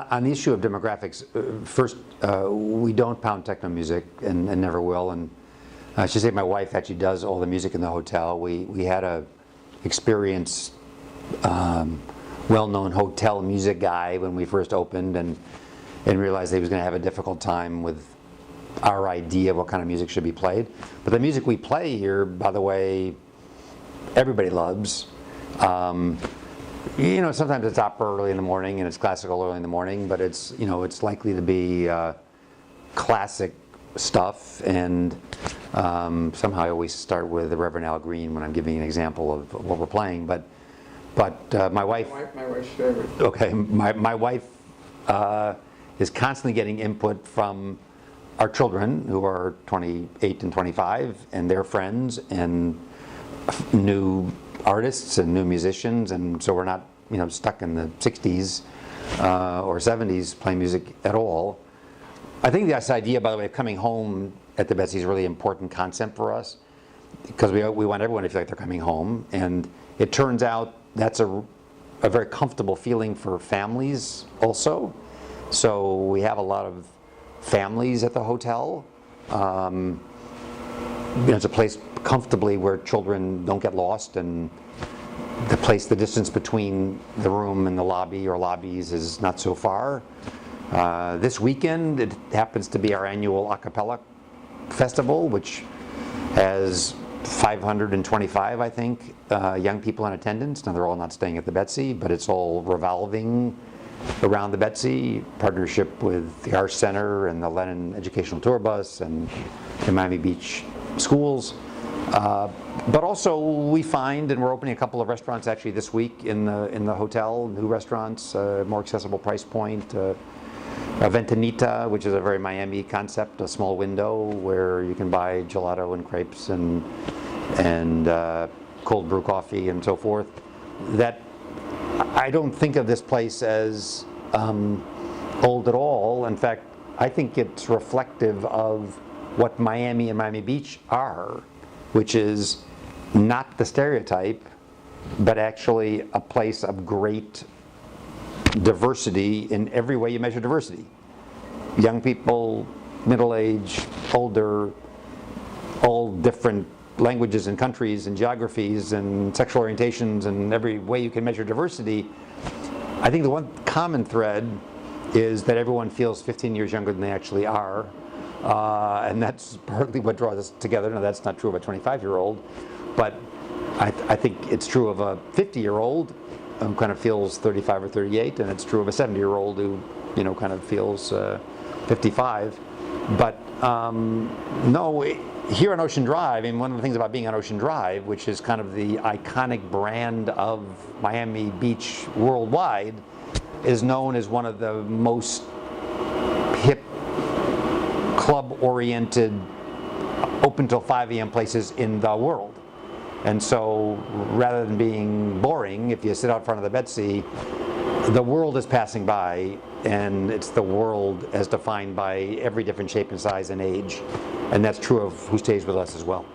on the issue of demographics, first, we don't pound techno music and never will. And I should say my wife actually does all the music in the hotel. We had a experienced, well-known hotel music guy when we first opened, and realized that he was going to have a difficult time with our idea of what kind of music should be played. But the music we play here, by the way, everybody loves. Sometimes it's opera early in the morning and it's classical early in the morning, but it's likely to be classic stuff. And somehow I always start with the Reverend Al Green when I'm giving an example of what we're playing. But my wife. My wife's favorite. Okay, my wife is constantly getting input from our children, who are 28 and 25, and their friends, and new artists and new musicians, and so we're not stuck in the 60s or 70s playing music at all. I think this idea, by the way, of coming home at the Betsy is a really important concept for us, because we want everyone to feel like they're coming home, and it turns out that's a very comfortable feeling for families also. So we have a lot of families at the hotel. It's a place comfortably where children don't get lost, and the distance between the room and the lobby or lobbies is not so far. This weekend, it happens to be our annual a cappella festival, which has 525, I think, young people in attendance. Now, they're all not staying at the Betsy, but it's all revolving around the Betsy, partnership with the Arts Center and the Lennon Educational Tour Bus and the Miami Beach schools. But also we find, and we're opening a couple of restaurants actually this week in the hotel, new restaurants, more accessible price point. Ventanita, which is a very Miami concept, a small window where you can buy gelato and crepes and cold brew coffee and so forth. That I don't think of this place as old at all. In fact, I think it's reflective of what Miami and Miami Beach are, which is not the stereotype, but actually a place of great diversity in every way you measure diversity. Young people, middle-aged, older, all different languages and countries and geographies and sexual orientations, and every way you can measure diversity. I think the one common thread is that everyone feels 15 years younger than they actually are. And that's partly what draws us together. Now, that's not true of a 25-year-old, but I think it's true of a 50-year-old who kind of feels 35 or 38, and it's true of a 70-year-old who, kind of feels 55. But no, here on Ocean Drive, and one of the things about being on Ocean Drive, which is kind of the iconic brand of Miami Beach worldwide, is known as one of the most hip, club-oriented, open till 5 a.m. places in the world. And so, rather than being boring, if you sit out front of the Betsy, the world is passing by, and it's the world as defined by every different shape and size and age. And that's true of who stays with us as well.